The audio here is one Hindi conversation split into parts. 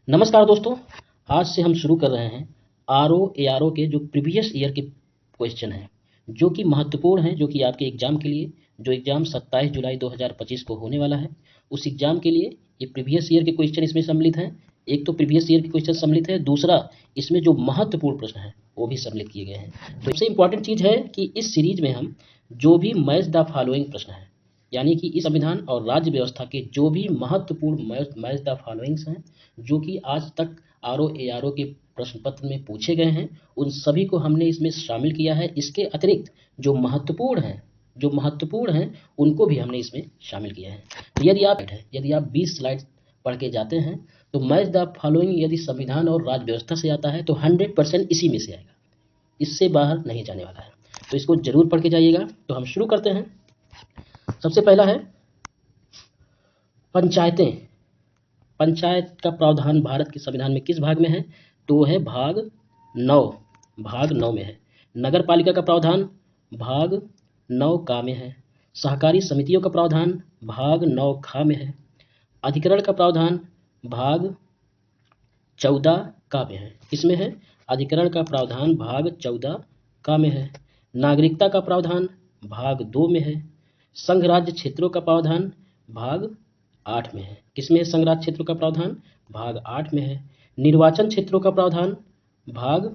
नमस्कार दोस्तों, आज से हम शुरू कर रहे हैं आर ओ के जो प्रीवियस ईयर के क्वेश्चन हैं, जो कि महत्वपूर्ण हैं, जो कि आपके एग्जाम के लिए, जो एग्जाम 27 जुलाई 2025 को होने वाला है, उस एग्जाम के लिए ये प्रीवियस ईयर के क्वेश्चन इसमें सम्मिलित हैं। एक तो प्रीवियस ईयर के क्वेश्चन सम्मिलित है, दूसरा इसमें जो महत्वपूर्ण प्रश्न है वो भी सम्मिलित किए गए हैं। तो सबसे इंपॉर्टेंट चीज़ है कि इस सीरीज में हम जो भी मैच द फॉलोइंग प्रश्न है, यानी कि इस संविधान और राज्य व्यवस्था के जो भी महत्वपूर्ण मैच द फॉलोइंग्स हैं, जो कि आज तक आर ओ के प्रश्न पत्र में पूछे गए हैं, उन सभी को हमने इसमें शामिल किया है। इसके अतिरिक्त जो महत्वपूर्ण हैं उनको भी हमने इसमें शामिल किया है। तो यदि आप 20 स्लाइड पढ़ के जाते हैं तो मैच द फॉलोइंग यदि संविधान और राज्य व्यवस्था से आता है तो 100% इसी में से आएगा, इससे बाहर नहीं जाने वाला है। तो इसको जरूर पढ़ के जाइएगा। तो हम शुरू करते हैं। सबसे पहला है पंचायतें। पंचायत का प्रावधान भारत के संविधान में किस भाग में है? तो वो है भाग 9, भाग 9 में है। नगर पालिका का प्रावधान भाग 9 का में है। सहकारी समितियों का प्रावधान भाग 9 खा में है। अधिकरण का प्रावधान भाग 14 का में है। किसमें है? अधिकरण का प्रावधान भाग 14 का में है। नागरिकता का प्रावधान भाग 2 में है। संघ राज्य क्षेत्रों का प्रावधान भाग 8 में है। किसमें है संघ राज्य क्षेत्रों का प्रावधान? भाग 8 में है। निर्वाचन क्षेत्रों का प्रावधान भाग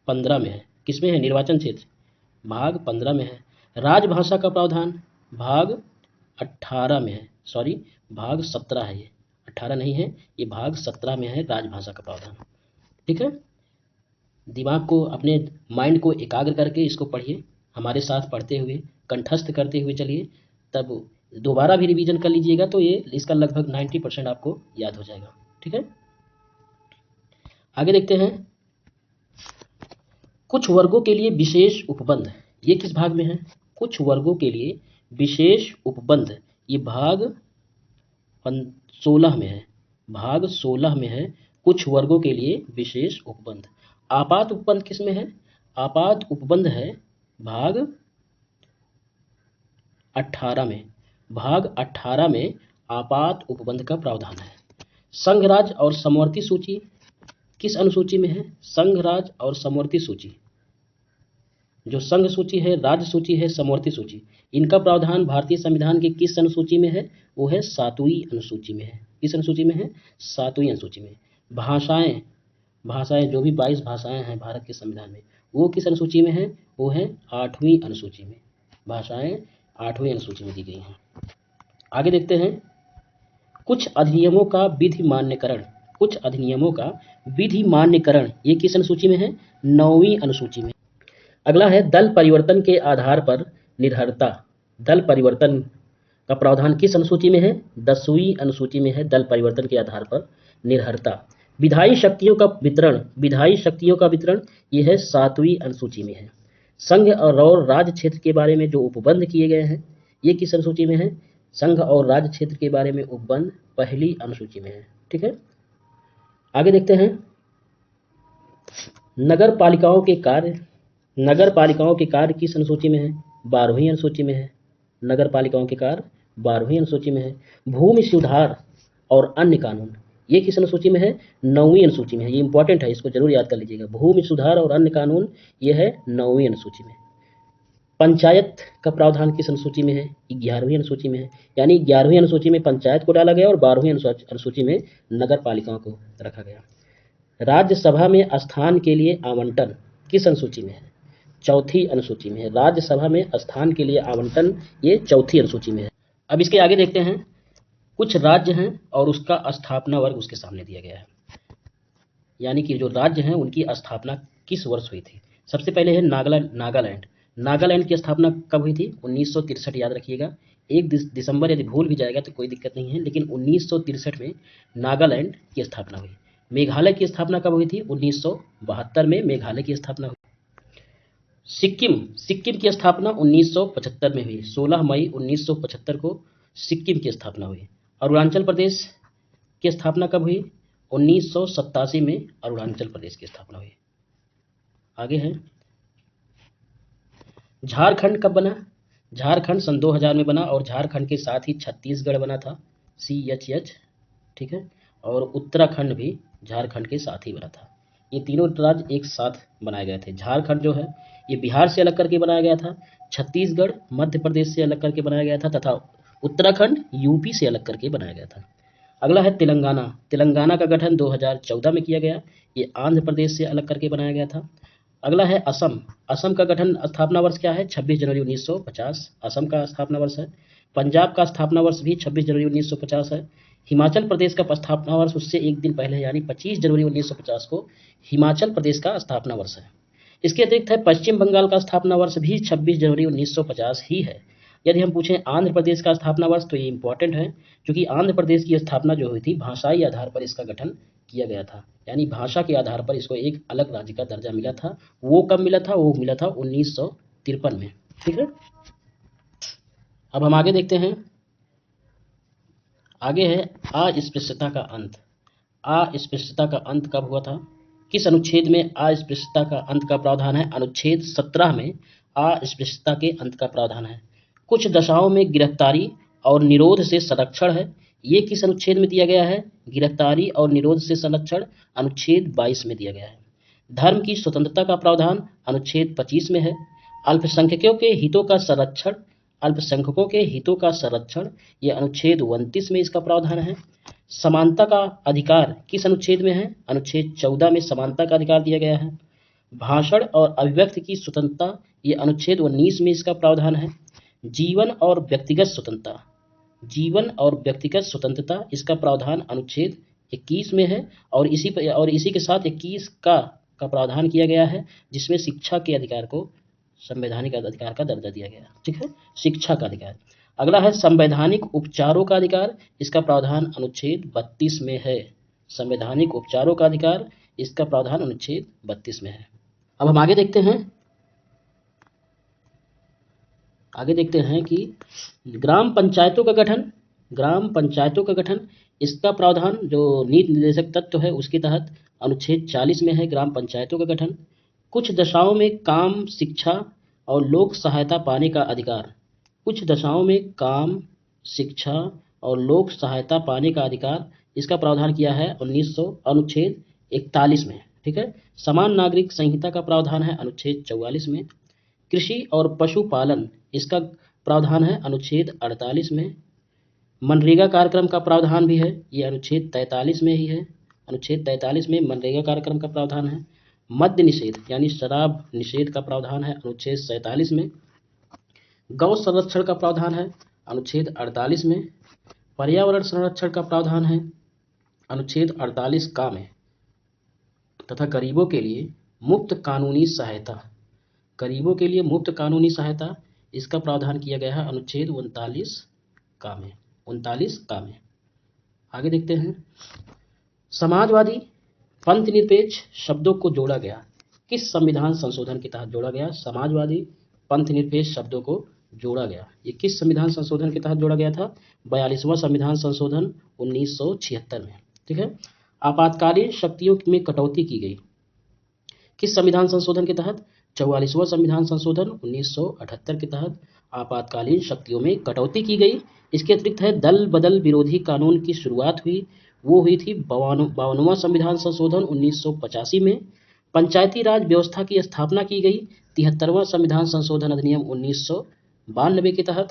15 में है। किसमें है निर्वाचन क्षेत्र? भाग 15 में है। राजभाषा का प्रावधान भाग 18 में है, सॉरी भाग 17 है, ये 18 नहीं है, ये भाग 17 में है राजभाषा का प्रावधान। ठीक है, दिमाग को, अपने माइंड को एकाग्र करके इसको पढ़िए, हमारे साथ पढ़ते हुए, कंठस्थ करते हुए चलिए, तब दोबारा भी रिवीजन कर लीजिएगा तो ये इसका लगभग 90% आपको याद हो जाएगा। ठीक है, आगे देखते हैं। कुछ वर्गों के लिए विशेष उपबंध, ये किस भाग में है? कुछ वर्गों के लिए विशेष उपबंध, ये भाग 16 में है। भाग 16 में है कुछ वर्गों के लिए विशेष उपबंध। आपात उपबंध किस में है? आपात उपबंध है भाग 18 में। भाग 18 में आपात उपबंध का प्रावधान है। संघ राज्य और समवर्ती सूची किस अनुसूची में है? संघ राज्य और समवर्ती सूची, जो संघ सूची है, राज्य सूची है, समवर्ती सूची, इनका प्रावधान भारतीय संविधान के किस अनुसूची में है? वो है 7वीं अनुसूची में है। किस अनुसूची में है? 7वीं अनुसूची में। भाषाएं जो भी 22 भाषाएं हैं भारत के संविधान में, वो किस अनुसूची में है? वो है 8वीं अनुसूची में। भाषाएं 8वीं अनुसूची में दी गई हैं। आगे देखते हैं। कुछ अधिनियमों का विधि मान्यकरण, कुछ अधिनियमों का विधि मान्यकरण, ये किस अनुसूची में है? 9वीं अनुसूची में। अगला है दल परिवर्तन के आधार पर निर्भरता। दल परिवर्तन का प्रावधान किस अनुसूची में है? 10वीं अनुसूची में है, दल परिवर्तन के आधार पर निर्भरता। विधायी शक्तियों का वितरण, ये है 7वीं अनुसूची में है। संघ और राज्य क्षेत्र के बारे में जो उपबंध किए गए हैं, ये किस अनुसूची में है? संघ और राज्य क्षेत्र के बारे में उपबंध 1ली अनुसूची में है। ठीक है, आगे देखते हैं। नगर पालिकाओं के कार्य किस अनुसूची में है? 12वीं अनुसूची में है। नगर पालिकाओं के कार्य 12वीं अनुसूची में है। भूमि सुधार और अन्य कानून, ये किस अनुसूची में है? 9वीं अनुसूची में है। ये इंपॉर्टेंट है, इसको जरूर याद कर लीजिएगा। भूमि सुधार और अन्य कानून, ये है 9वीं अनुसूची में। पंचायत का प्रावधान किस अनुसूची में है? 11वीं अनुसूची में है। यानी 11वीं अनुसूची में पंचायत को डाला गया और 12वीं अनुसूची में नगर पालिकाओं को रखा गया। राज्यसभा में स्थान के लिए आवंटन किस अनुसूची में है? 4थी अनुसूची में है। राज्यसभा में स्थान के लिए आवंटन, ये 4थी अनुसूची में है। अब इसके आगे देखते हैं। कुछ राज्य हैं और उसका स्थापना वर्ग उसके सामने दिया गया है, यानी कि जो राज्य हैं उनकी स्थापना किस वर्ष हुई थी। सबसे पहले है नागालैंड। नागालैंड की स्थापना कब हुई थी? 1963, याद रखिएगा। 1 दिसंबर यदि भूल भी जाएगा तो कोई दिक्कत नहीं है, लेकिन 1963 में नागालैंड की स्थापना हुई। मेघालय की स्थापना कब हुई थी? 1972 में मेघालय की स्थापना हुई। सिक्किम की स्थापना 1975 में हुई। 16 मई 1975 को सिक्किम की स्थापना हुई। अरुणाचल प्रदेश की स्थापना कब हुई? 1987 में अरुणाचल प्रदेश की स्थापना हुई। आगे है झारखंड कब बना? झारखंड सन 2000 में बना और झारखंड के साथ ही छत्तीसगढ़ बना था, CHH। ठीक है, और उत्तराखंड भी झारखंड के साथ ही बना था। ये तीनों राज्य एक साथ बनाए गए थे। झारखंड जो है ये बिहार से अलग करके बनाया गया था, छत्तीसगढ़ मध्य प्रदेश से अलग करके बनाया गया था तथा उत्तराखंड यूपी से अलग करके बनाया गया था। अगला है तेलंगाना। तेलंगाना का गठन 2014 में किया गया, ये आंध्र प्रदेश से अलग करके बनाया गया था। अगला है असम। असम का गठन स्थापना वर्ष क्या है? 26 जनवरी 1950 असम का स्थापना वर्ष है। पंजाब का स्थापना वर्ष भी 26 जनवरी 1950 है। हिमाचल प्रदेश का स्थापना वर्ष उससे एक दिन पहले यानी 25 जनवरी 1950 को हिमाचल प्रदेश का स्थापना वर्ष है। इसके अतिरिक्त है पश्चिम बंगाल का स्थापना वर्ष भी 26 जनवरी 1950 ही है। यदि हम पूछें आंध्र प्रदेश का स्थापना वर्ष तो ये इंपॉर्टेंट है, क्योंकि आंध्र प्रदेश की स्थापना जो हुई थी भाषाई आधार पर इसका गठन किया गया था, यानी भाषा के आधार पर इसको एक अलग राज्य का दर्जा मिला था। वो कब मिला था? वो मिला था 1953 में। ठीक है, अब हम आगे देखते हैं। आगे है अस्पृश्यता का अंत। अस्पृश्यता का अंत कब हुआ था? किस अनुच्छेद में अस्पृश्यता का अंत का प्रावधान है? अनुच्छेद 17 में अस्पृश्यता के अंत का प्रावधान है। कुछ दशाओं में गिरफ्तारी और निरोध से संरक्षण है। ये किस अनुच्छेद में दिया गया है? गिरफ्तारी और निरोध से संरक्षण अनुच्छेद 22 में दिया गया है। धर्म की स्वतंत्रता का प्रावधान अनुच्छेद 25 में है। अल्पसंख्यकों के हितों का संरक्षण अल्पसंख्यकों के हितों का संरक्षण ये अनुच्छेद 29 में इसका प्रावधान है। समानता का अधिकार किस अनुच्छेद में है? अनुच्छेद 14 में समानता का अधिकार दिया गया है। भाषण और अभिव्यक्ति की स्वतंत्रता ये अनुच्छेद 19 में इसका प्रावधान है। जीवन और व्यक्तिगत स्वतंत्रता इसका प्रावधान अनुच्छेद 21 में है और इसी के साथ 21 का प्रावधान किया गया है, जिसमें शिक्षा के अधिकार को संवैधानिक अधिकार का दर्जा दिया गया। ठीक है, शिक्षा का अधिकार। अगला है संवैधानिक उपचारों का अधिकार। इसका प्रावधान अनुच्छेद 32 में है। संवैधानिक उपचारों का अधिकार इसका प्रावधान अनुच्छेद 32 में है। अब हम आगे देखते हैं कि ग्राम पंचायतों का गठन इसका प्रावधान जो नीति निर्देशक तत्व है उसके तहत अनुच्छेद 40 में है। ग्राम पंचायतों का गठन। कुछ दशाओं में काम, शिक्षा और लोक सहायता पाने का अधिकार। कुछ दशाओं में काम, शिक्षा और लोक सहायता पाने का अधिकार इसका प्रावधान किया है अनुच्छेद 41 में। ठीक है, समान नागरिक संहिता का प्रावधान है अनुच्छेद 44 में। कृषि और पशुपालन इसका प्रावधान है अनुच्छेद 48 में। मनरेगा कार्यक्रम का प्रावधान भी है, ये अनुच्छेद 43 में ही है। अनुच्छेद 43 में मनरेगा कार्यक्रम का प्रावधान है। मद्य निषेध यानी शराब निषेध का प्रावधान है अनुच्छेद 47 में। गौ संरक्षण का प्रावधान है अनुच्छेद 48 में। पर्यावरण संरक्षण का प्रावधान है अनुच्छेद 48 का में। तथा गरीबों के लिए मुफ्त कानूनी सहायता इसका प्रावधान किया गया है अनुच्छेद 39 का में। आगे देखते हैं। समाजवादी पंथ निरपेक्ष शब्दों को जोड़ा गया। किस संविधान संशोधन के तहत जोड़ा गया? समाजवादी पंथ निरपेक्ष शब्दों को जोड़ा गया। ये किस संविधान संशोधन के तहत जोड़ा गया था? 42वां संविधान संशोधन 1976 में। ठीक है, आपातकालीन शक्तियों में कटौती की गई। किस संविधान संशोधन के तहत? 44वां संविधान संशोधन 1978 के तहत आपातकालीन शक्तियों में कटौती की गई। इसके अतिरिक्त है दल बदल विरोधी कानून की शुरुआत हुई, वो हुई थी 52वां संविधान संशोधन 1985 में। पंचायती राज व्यवस्था की स्थापना की गई 73वां संविधान संशोधन अधिनियम 1992 के तहत।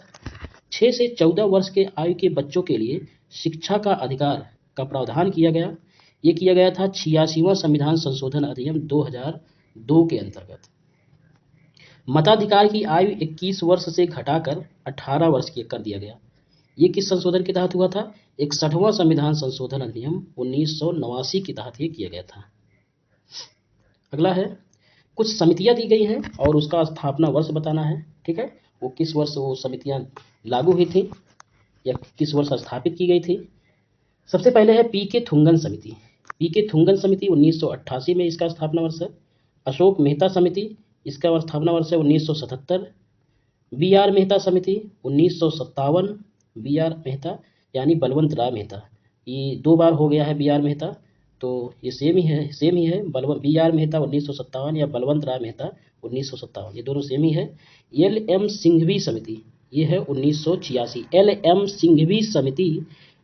6 से 14 वर्ष के आयु के बच्चों के लिए शिक्षा का अधिकार का प्रावधान किया गया। ये किया गया था 86वां संविधान संशोधन अधिनियम 2002 के अंतर्गत। मताधिकार की आयु 21 वर्ष से घटाकर 18 वर्ष की कर दिया गया। ये किस संशोधन के तहत हुआ था? 61वां संविधान संशोधन अधिनियम 1989 के तहत ये किया गया था। अगला है कुछ समितियां दी गई हैं और उसका स्थापना वर्ष बताना है। ठीक है, वो किस वर्ष वो समितियां लागू हुई थी या किस वर्ष स्थापित की गई थी। सबसे पहले है पी के थुंगन समिति। पी के थुंगन समिति 1988 में इसका स्थापना वर्ष है। अशोक मेहता समिति इसका स्थापना वर्ष है 1977। बी आर मेहता समिति 1957। बी आर मेहता यानी बलवंत राय मेहता, ये 2 बार हो गया है बी आर मेहता, तो ये सेम ही है। बी आर मेहता 1957 या बलवंत राय मेहता 1957, ये दोनों सेम ही है। एल एम सिंघवी समिति ये है 1986। एल एम सिंघवी समिति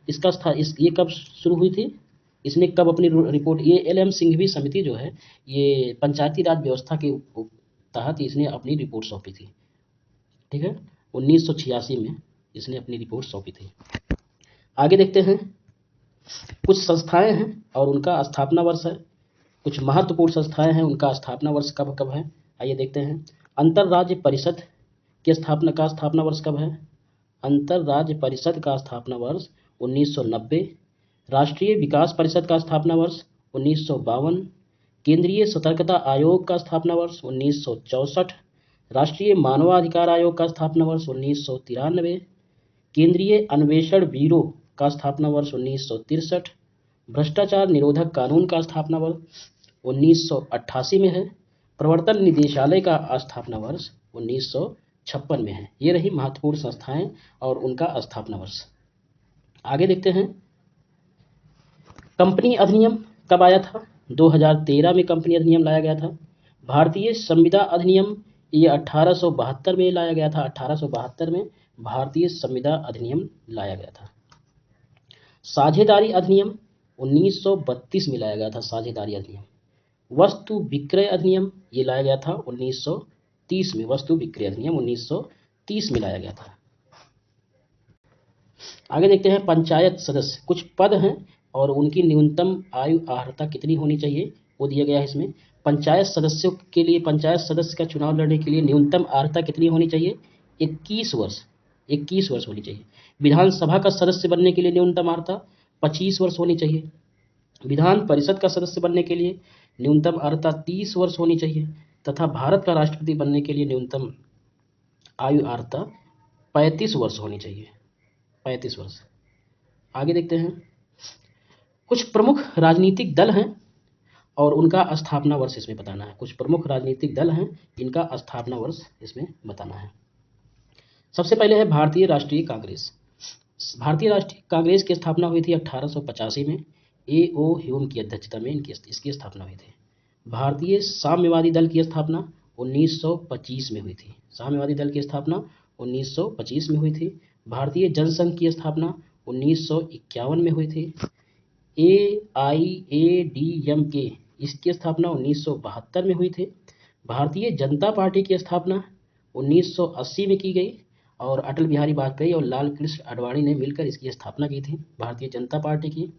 ये कब शुरू हुई थी? इसने कब अपनी रिपोर्ट, ये LM सिंघवी समिति जो है ये पंचायती राज व्यवस्था के तहत इसने अपनी रिपोर्ट सौंपी थी, ठीक है, 1986 में इसने अपनी रिपोर्ट सौंपी थी। आगे देखते हैं, कुछ संस्थाएं हैं और उनका स्थापना वर्ष है, कुछ महत्वपूर्ण संस्थाएं हैं उनका स्थापना वर्ष कब कब है, आइए देखते हैं। अंतरराज्य परिषद की स्थापना वर्ष कब है? अंतरराज्य परिषद का स्थापना वर्ष 1990। राष्ट्रीय विकास परिषद का स्थापना वर्ष 1952। केंद्रीय सतर्कता आयोग का स्थापना वर्ष 1964। राष्ट्रीय मानवाधिकार आयोग का स्थापना वर्ष 1993। केंद्रीय अन्वेषण ब्यूरो का स्थापना वर्ष 1963। भ्रष्टाचार निरोधक कानून का स्थापना वर्ष 1988 में है। प्रवर्तन निदेशालय का स्थापना वर्ष 1956 में है। ये रही महत्वपूर्ण संस्थाएं और उनका स्थापना वर्ष। आगे देखते हैं, कंपनी अधिनियम कब आया था? 2013 में कंपनी अधिनियम लाया गया था। भारतीय संविदा अधिनियम ये 1872 में लाया गया था। 1872 में भारतीय संविदा अधिनियम लाया गया था। साझेदारी अधिनियम 1932 में लाया गया था। साझेदारी अधिनियम। वस्तु विक्रय अधिनियम ये लाया गया था 1930 में। वस्तु विक्रय अधिनियम 1930 में लाया गया था। आगे देखते हैं, पंचायत सदस्य, कुछ पद हैं और उनकी न्यूनतम आयु अर्हता कितनी होनी चाहिए वो दिया गया है इसमें। पंचायत सदस्यों के लिए, पंचायत सदस्य का चुनाव लड़ने के लिए न्यूनतम अर्हता कितनी होनी चाहिए? 21 वर्ष। 21 वर्ष होनी चाहिए। विधानसभा का सदस्य बनने के लिए न्यूनतम अर्हता 25 वर्ष होनी चाहिए। विधान परिषद का सदस्य बनने के लिए न्यूनतम अर्हता 30 वर्ष होनी चाहिए तथा भारत का राष्ट्रपति बनने के लिए न्यूनतम आयु अर्हता 35 वर्ष होनी चाहिए। 35 वर्ष। आगे देखते हैं, कुछ प्रमुख राजनीतिक दल हैं और उनका स्थापना वर्ष इसमें बताना है। कुछ प्रमुख राजनीतिक दल हैं, इनका स्थापना वर्ष इसमें बताना है। सबसे पहले है भारतीय राष्ट्रीय कांग्रेस। भारतीय राष्ट्रीय कांग्रेस की स्थापना हुई थी 1885 में। A.O. ह्यूम की अध्यक्षता में इसकी स्थापना हुई थी। भारतीय साम्यवादी दल की स्थापना 1925 में हुई थी। साम्यवादी दल की स्थापना 1925 में हुई थी। भारतीय जनसंघ की स्थापना 1951 में हुई थी। AIADMK इसकी स्थापना 1972 में हुई थी। भारतीय जनता पार्टी की स्थापना 1980 में की गई और अटल बिहारी वाजपेयी और लाल कृष्ण आडवाणी ने मिलकर इसकी स्थापना की थी, भारतीय जनता पार्टी की।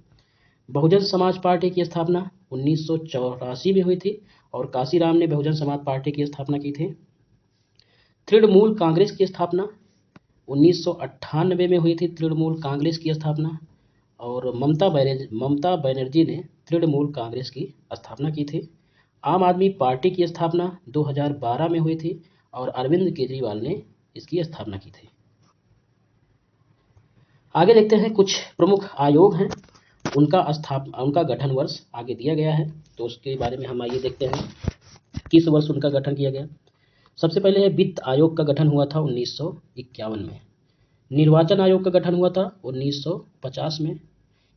बहुजन समाज पार्टी की स्थापना 1984 में हुई थी और काशीराम ने बहुजन समाज पार्टी की स्थापना की थी। तृणमूल कांग्रेस की स्थापना 1998 में हुई थी। तृणमूल कांग्रेस की स्थापना, और ममता बनर्जी ने तृणमूल कांग्रेस की स्थापना की थी। आम आदमी पार्टी की स्थापना 2012 में हुई थी और अरविंद केजरीवाल ने इसकी स्थापना की थी। आगे देखते हैं, कुछ प्रमुख आयोग हैं, उनका गठन वर्ष आगे दिया गया है, तो उसके बारे में हम आइए देखते हैं किस वर्ष उनका गठन किया गया। सबसे पहले है वित्त आयोग का गठन हुआ था 1951 में। निर्वाचन आयोग का गठन हुआ था 1950 में।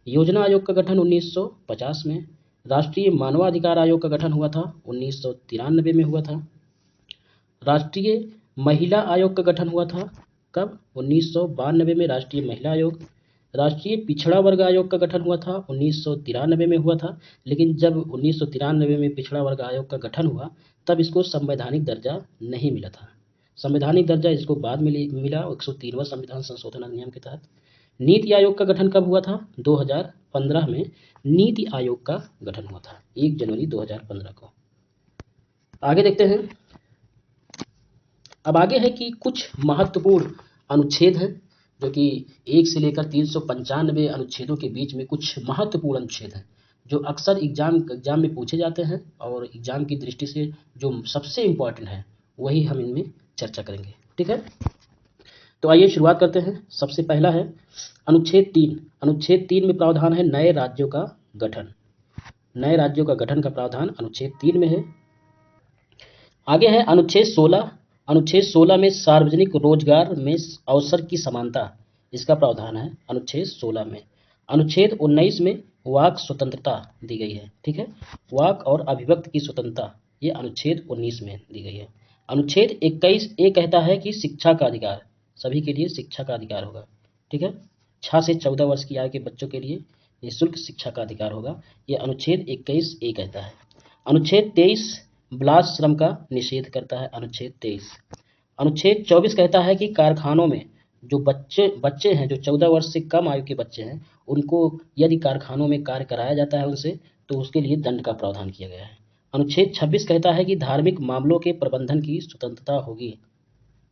योजना आयोग का गठन 1950 में। राष्ट्रीय मानवाधिकार आयोग का गठन हुआ था 1993 में हुआ था। राष्ट्रीय महिला आयोग का गठन हुआ था कब? 1992 में राष्ट्रीय महिला आयोग। राष्ट्रीय पिछड़ा वर्ग आयोग का गठन हुआ था 1993 में हुआ था, लेकिन जब 1993 में पिछड़ा वर्ग आयोग का गठन हुआ तब इसको संवैधानिक दर्जा नहीं मिला था। संवैधानिक दर्जा इसको बाद में मिला 103वां संविधान संशोधन अधिनियम के तहत। नीति आयोग का गठन कब हुआ था? 2015 में नीति आयोग का गठन हुआ था, 1 जनवरी 2015 को। आगे देखते हैं, अब आगे है कि कुछ महत्वपूर्ण अनुच्छेद हैं जो कि 1 से लेकर 395 अनुच्छेदों के बीच में कुछ महत्वपूर्ण अनुच्छेद हैं जो अक्सर एग्जाम में पूछे जाते हैं और एग्जाम की दृष्टि से जो सबसे इम्पोर्टेंट है वही हम इनमें चर्चा करेंगे, ठीक है। तो आइए शुरुआत करते हैं। सबसे पहला है अनुच्छेद 3। अनुच्छेद 3 में प्रावधान है नए राज्यों का गठन। नए राज्यों का गठन का प्रावधान अनुच्छेद 3 में है। आगे है अनुच्छेद 16। अनुच्छेद 16 में सार्वजनिक रोजगार में अवसर की समानता, इसका प्रावधान है अनुच्छेद 16 में। अनुच्छेद 19 में वाक स्वतंत्रता दी गई है, ठीक है। वाक और अभिव्यक्ति की स्वतंत्रता ये अनुच्छेद 19 में दी गई है। अनुच्छेद 21 ये कहता है कि शिक्षा का अधिकार, सभी के लिए शिक्षा का अधिकार होगा, ठीक है। 6 से 14 वर्ष की आयु के बच्चों के लिए निःशुल्क शिक्षा का अधिकार होगा। ये अनुच्छेद 21A कहता है। अनुच्छेद 23 बाल श्रम का निषेध करता है। अनुच्छेद 23। अनुच्छेद 24 कहता है कि कारखानों में जो बच्चे हैं, जो 14 वर्ष से कम आयु के बच्चे हैं, उनको यदि कारखानों में कार्य कराया जाता है उनसे, तो उसके लिए दंड का प्रावधान किया गया है। अनुच्छेद 26 कहता है कि धार्मिक मामलों के प्रबंधन की स्वतंत्रता होगी।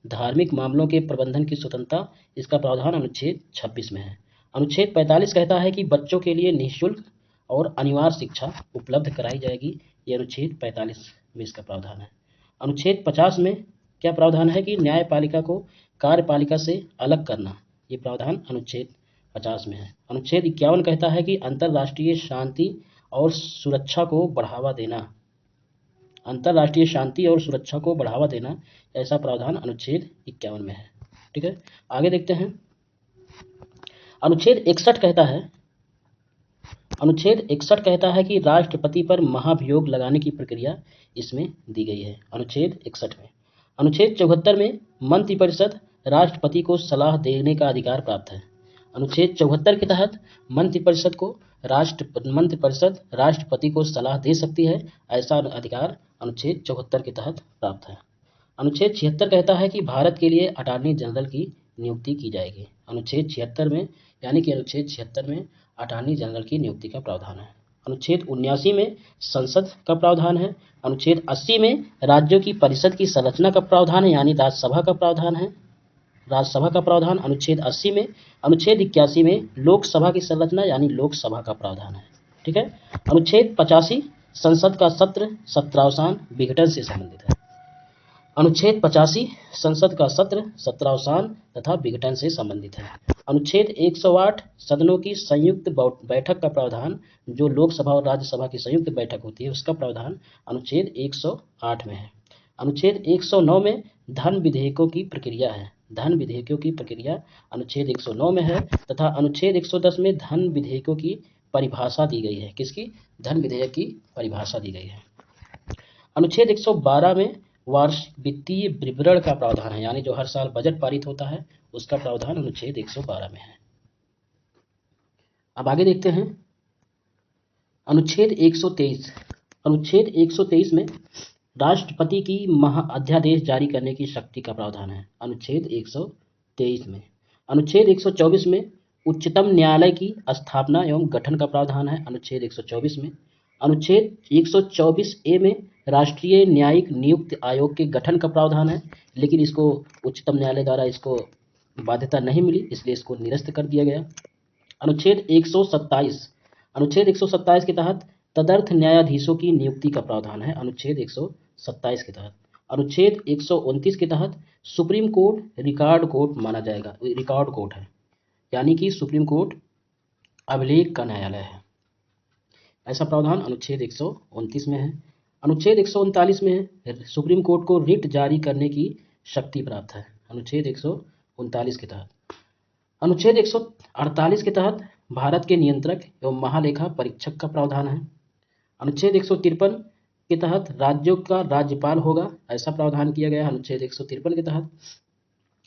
धार्मिक मामलों के प्रबंधन की स्वतंत्रता, इसका प्रावधान अनुच्छेद 26 में है। अनुच्छेद 45 कहता है कि बच्चों के लिए निःशुल्क और अनिवार्य शिक्षा उपलब्ध कराई जाएगी। ये अनुच्छेद 45 में इसका प्रावधान है। अनुच्छेद 50 में क्या प्रावधान है कि न्यायपालिका को कार्यपालिका से अलग करना। ये प्रावधान अनुच्छेद 50 में है। अनुच्छेद 51 कहता है कि अंतर्राष्ट्रीय शांति और सुरक्षा को बढ़ावा देना। अंतर्राष्ट्रीय शांति और सुरक्षा को बढ़ावा देना, ऐसा प्रावधान अनुच्छेद 51 में है। ठीक है, आगे देखते हैं। अनुच्छेद 61 कहता है, अनुच्छेद 61 कहता है कि राष्ट्रपति पर महाभियोग लगाने की प्रक्रिया इसमें दी गई है। अनुच्छेद 61 में। अनुच्छेद 74 में मंत्रिपरिषद राष्ट्रपति को सलाह देने का अधिकार प्राप्त है। अनुच्छेद 74 के तहत मंत्रिपरिषद राष्ट्रपति को सलाह दे सकती है, ऐसा अधिकार अनुच्छेद 74 के तहत प्राप्त है। अनुच्छेद 76 कहता है कि भारत के लिए अटॉर्नी जनरल की नियुक्ति की जाएगी। अनुच्छेद 76 में, यानी कि अनुच्छेद 76 में अटॉर्नी जनरल की नियुक्ति का प्रावधान है। अनुच्छेद 79 में संसद का प्रावधान है। अनुच्छेद 80 में राज्यों की परिषद की संरचना का प्रावधान है, यानी राज्यसभा का प्रावधान है, राज्यसभा का प्रावधान अनुच्छेद 80 में। अनुच्छेद 81 में लोकसभा की संरचना, यानी लोकसभा का प्रावधान है। ठीक है। अनुच्छेद 85 संसद का सत्र, सत्रावसान, विघटन से संबंधित है। अनुच्छेद 85 संसद का सत्र, सत्रावसान तथा विघटन से संबंधित है। अनुच्छेद 108 सदनों की संयुक्त बैठक का प्रावधान, जो लोकसभा और राज्यसभा की संयुक्त बैठक होती है, उसका प्रावधान अनुच्छेद 108 में है। अनुच्छेद 109 में धन विधेयकों की प्रक्रिया है। धन विधेयकों की प्रक्रिया अनुच्छेद 109 में है, तथा अनुच्छेद 110 में धन विधेयकों की परिभाषा दी गई है। किसकी? धन विधेयक की परिभाषा दी गई है। अनुच्छेद 112 में वार्षिक वित्तीय विवरण का प्रावधान है, यानी जो हर साल बजट पारित होता है, उसका प्रावधान अनुच्छेद 112 में है। अब आगे देखते हैं अनुच्छेद 123। अनुच्छेद 123 में राष्ट्रपति की अध्यादेश जारी करने की शक्ति का प्रावधान है। अनुच्छेद 123 में। अनुच्छेद 124 में उच्चतम न्यायालय की स्थापना एवं गठन का प्रावधान है। अनुच्छेद 124 में। अनुच्छेद 124A में राष्ट्रीय न्यायिक नियुक्ति आयोग के गठन का प्रावधान है, लेकिन इसको उच्चतम न्यायालय द्वारा इसको बाध्यता नहीं मिली, इसलिए इसको निरस्त कर दिया गया। अनुच्छेद 127। अनुच्छेद 127 के तहत तदर्थ न्यायाधीशों की नियुक्ति का प्रावधान है। अनुच्छेद 127 के तहत। अनुच्छेद 129 के तहत सुप्रीम कोर्ट रिकॉर्ड कोर्ट माना जाएगा, रिकॉर्ड कोर्ट है, यानी कि सुप्रीम कोर्ट अभिलेख का न्यायालय है, ऐसा प्रावधान अनुच्छेद 129 में है। अनुच्छेद 139 में सुप्रीम कोर्ट को रिट जारी करने की शक्ति प्राप्त है। अनुच्छेद 139 के तहत। अनुच्छेद 148 के तहत भारत के नियंत्रक एवं महालेखा परीक्षक का प्रावधान है। अनुच्छेद 153 के तहत राज्यों का राज्यपाल होगा, ऐसा प्रावधान किया गया है अनुच्छेद 153 के तहत।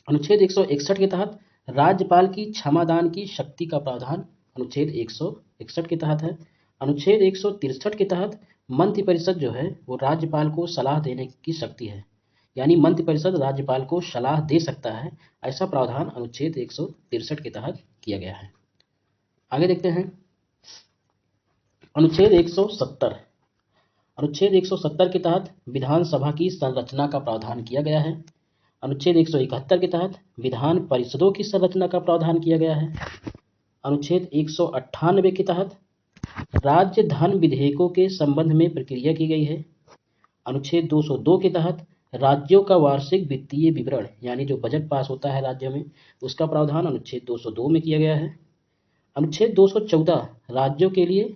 अनुच्छेद 161 के तहत राज्यपाल की क्षमादान की शक्ति का प्रावधान अनुच्छेद 161 के तहत है। अनुच्छेद 163 के तहत मंत्रिपरिषद जो है वो राज्यपाल को सलाह देने की शक्ति है, यानी मंत्रिपरिषद राज्यपाल को सलाह दे सकता है, ऐसा प्रावधान अनुच्छेद 163 के तहत किया गया है। आगे देखते हैं अनुच्छेद 170। अनुच्छेद 170 के तहत विधानसभा की संरचना का प्रावधान किया गया है। अनुच्छेद 171 के तहत विधान परिषदों की संरचना का प्रावधान किया गया है। अनुच्छेद 198 के तहत राज्य धन विधेयकों के संबंध में प्रक्रिया की गई है। अनुच्छेद 202 के तहत राज्यों का वार्षिक वित्तीय विवरण, यानी जो बजट पास होता है राज्य में, उसका प्रावधान अनुच्छेद 202 में किया गया है। अनुच्छेद 214 राज्यों के लिए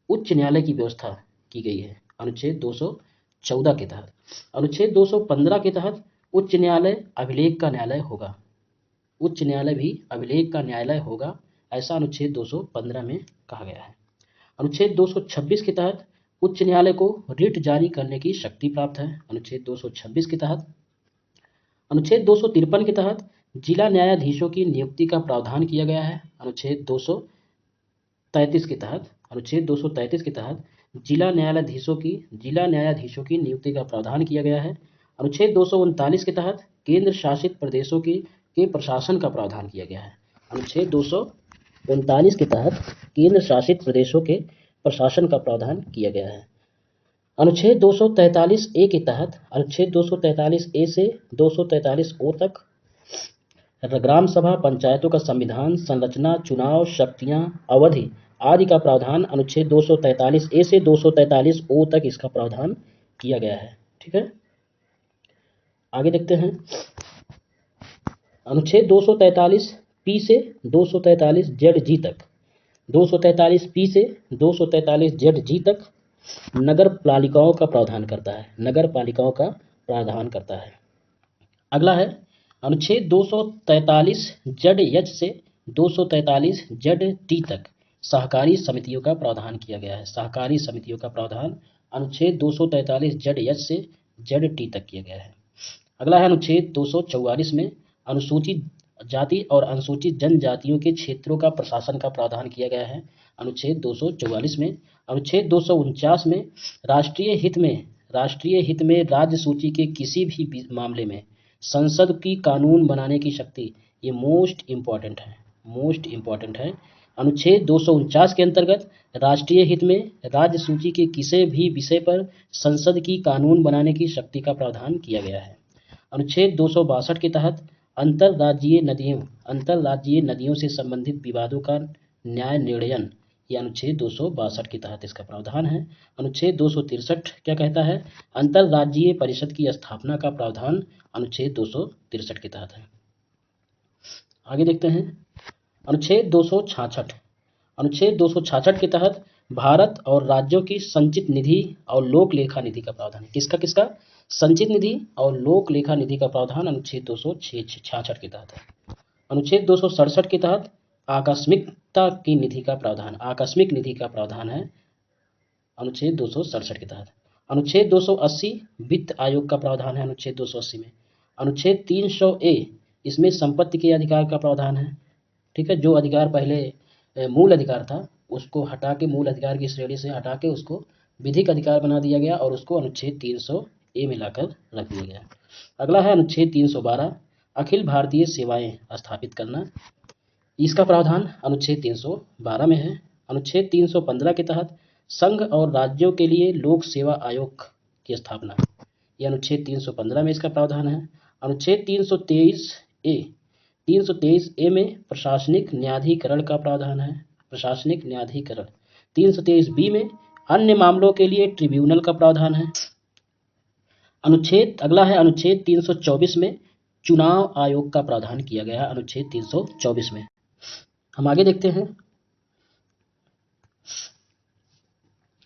उच्च न्यायालय की व्यवस्था की गई है, अनुच्छेद 214 के तहत। अनुच्छेद 215 के तहत उच्च न्यायालय अभिलेख का न्यायालय होगा, उच्च न्यायालय भी अभिलेख का न्यायालय होगा, ऐसा अनुच्छेद 215 में कहा गया है। अनुच्छेद 226 के तहत उच्च न्यायालय को रिट जारी करने की शक्ति प्राप्त है, अनुच्छेद 226 के तहत। अनुच्छेद 253 के तहत जिला न्यायाधीशों की नियुक्ति का प्रावधान किया गया है, अनुच्छेद 233 के तहत, अनुच्छेद 233 के तहत जिला न्यायाधीशों की नियुक्ति का प्रावधान किया गया है। अनुच्छेद 239 के तहत केंद्र शासित प्रदेशों के प्रशासन का प्रावधान किया गया है। अनुच्छेद 239 के तहत केंद्र शासित प्रदेशों के प्रशासन का प्रावधान किया गया है। अनुच्छेद 243 ए के तहत, अनुच्छेद 243 ए से 243 ओ तक ग्राम सभा पंचायतों का संविधान, संरचना, चुनाव, शक्तियां, अवधि आदि का प्रावधान अनुच्छेद 243 ए से 243 ओ तक इसका प्रावधान किया गया है। ठीक है, आगे देखते हैं। अनुच्छेद 243 पी से 243 जेड जी तक, 243 पी से 243 जेड जी तक नगर पालिकाओं का प्रावधान करता है, नगर पालिकाओं का प्रावधान करता है। अगला है अनुच्छेद 243 जेड एच से 243 जेड टी तक सहकारी समितियों का प्रावधान किया गया है। सहकारी समितियों का प्रावधान अनुच्छेद 243 जेड एच से जेड टी तक किया गया है। अगला है अनुच्छेद 244 में अनुसूचित जाति और अनुसूचित जनजातियों के क्षेत्रों का प्रशासन का प्रावधान किया गया है। अनुच्छेद 244 में, अनुच्छेद 249 में राष्ट्रीय हित में राज्य सूची के किसी भी मामले में संसद की कानून बनाने की शक्ति, ये मोस्ट इम्पॉर्टेंट है। अनुच्छेद 249 के अंतर्गत राष्ट्रीय हित में राज्य सूची के किसी भी विषय पर संसद की कानून बनाने की शक्ति का प्रावधान किया गया है। अनुच्छेद 262 के तहत अंतर्राज्यीय नदियों से संबंधित विवादों का न्याय निर्णयन, ये अनुच्छेद 262 के तहत इसका प्रावधान है। अनुच्छेद 263 क्या कहता है? अंतर्राज्यीय परिषद की स्थापना का प्रावधान अनुच्छेद 263 के तहत है। आगे देखते हैं अनुच्छेद 266। अनुच्छेद 266 के तहत भारत और राज्यों की संचित निधि और लोक लेखा निधि का प्रावधान है। किसका? संचित निधि और लोक लेखा निधि का प्रावधान अनुच्छेद 266 के तहत है। अनुच्छेद 267 के तहत आकस्मिक निधि का प्रावधान है अनुच्छेद 267 के तहत। अनुच्छेद 280 वित्त आयोग का प्रावधान है अनुच्छेद 280 में। अनुच्छेद 300A इसमें संपत्ति के अधिकार का प्रावधान है। ठीक है, जो अधिकार पहले मूल अधिकार था उसको हटा के, मूल अधिकार की श्रेणी से हटा के उसको विधिक अधिकार बना दिया गया और उसको अनुच्छेद 300A में लाकर रख दिया गया। अगला है अनुच्छेद 312 अखिल भारतीय सेवाएं स्थापित करना, इसका प्रावधान अनुच्छेद 312 में है। अनुच्छेद 315 के तहत संघ और राज्यों के लिए लोक सेवा आयोग की स्थापना, यह अनुच्छेद 315 में इसका प्रावधान है। अनुच्छेद 323A में प्रशासनिक न्यायाधिकरण का प्रावधान है, प्रशासनिक न्यायाधिकरण। 323B में अन्य मामलों के लिए ट्रिब्यूनल का प्रावधान है। अगला है अनुच्छेद 324 में चुनाव आयोग का प्रावधान किया गया है अनुच्छेद 324 में। हम आगे देखते हैं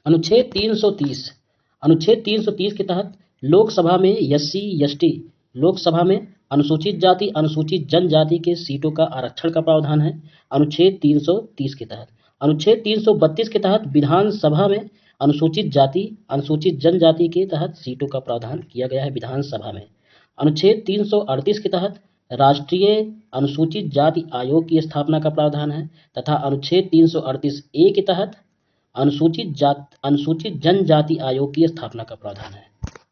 अनुच्छेद 330। अनुच्छेद 330 के तहत लोकसभा में SC/ST, लोकसभा में अनुसूचित जाति अनुसूचित जनजाति के सीटों का आरक्षण का प्रावधान है अनुच्छेद 330 के तहत। अनुच्छेद 332 के तहत विधानसभा में अनुसूचित जाति अनुसूचित जनजाति के तहत सीटों का प्रावधान किया गया है विधानसभा में। अनुच्छेद 338 के तहत राष्ट्रीय अनुसूचित जाति आयोग की स्थापना का प्रावधान है तथा अनुच्छेद 338A के तहत अनुसूचित जनजाति आयोग की स्थापना का प्रावधान है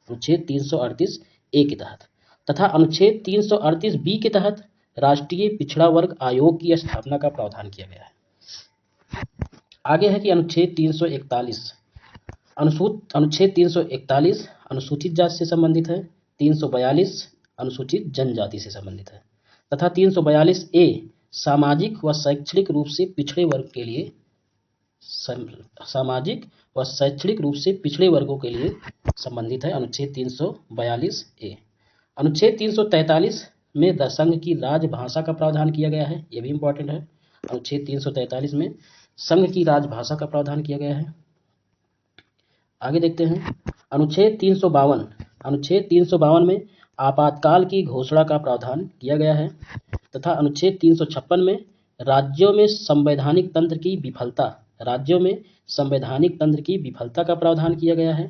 अनुच्छेद 338A के तहत, तथा अनुच्छेद 338B के तहत राष्ट्रीय पिछड़ा वर्ग आयोग की स्थापना का प्रावधान किया गया है। आगे है कि अनुच्छेद 341 अनुसूचित जाति से संबंधित है, 342 अनुसूचित जनजाति से संबंधित है तथा 342A सामाजिक व शैक्षणिक रूप से पिछड़े वर्गों के लिए संबंधित है अनुच्छेद 342A। अनुच्छेद 343 में संघ की राजभाषा का प्रावधान किया गया है, यह भी इम्पोर्टेंट है। अनुच्छेद 343 में संघ की राजभाषा का प्रावधान किया गया है। आगे देखते हैं अनुच्छेद 352 में आपातकाल की घोषणा का प्रावधान किया गया है तथा अनुच्छेद 356 में राज्यों में संवैधानिक तंत्र की विफलता का प्रावधान किया गया है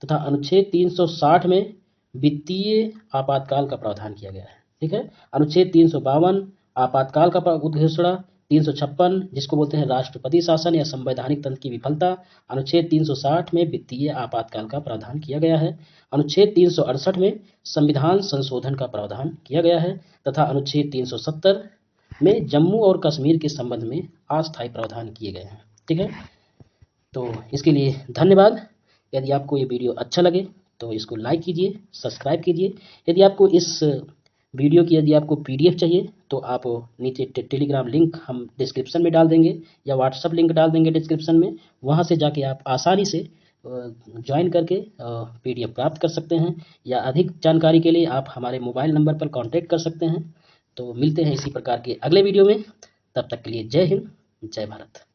तथा अनुच्छेद 360 में वित्तीय आपातकाल का प्रावधान किया गया है। ठीक है, अनुच्छेद 352 आपातकाल का घोषणा, 356 जिसको बोलते हैं राष्ट्रपति शासन या संवैधानिक तंत्र की विफलता। अनुच्छेद 360 में वित्तीय आपातकाल का प्रावधान किया गया है। अनुच्छेद 368 में संविधान संशोधन का प्रावधान किया गया है तथा अनुच्छेद 370 में जम्मू और कश्मीर के संबंध में अस्थायी प्रावधान किए गए हैं। ठीक है, तो इसके लिए धन्यवाद। यदि आपको ये वीडियो अच्छा लगे तो इसको लाइक कीजिए, सब्सक्राइब कीजिए। यदि आपको इस वीडियो की यदि आपको पीडीएफ चाहिए तो आप नीचे टेलीग्राम लिंक हम डिस्क्रिप्शन में डाल देंगे या व्हाट्सअप लिंक डाल देंगे डिस्क्रिप्शन में, वहाँ से जाके आप आसानी से ज्वाइन करके पीडीएफ प्राप्त कर सकते हैं। या अधिक जानकारी के लिए आप हमारे मोबाइल नंबर पर कांटेक्ट कर सकते हैं। तो मिलते हैं इसी प्रकार के अगले वीडियो में, तब तक के लिए जय हिंद, जय भारत।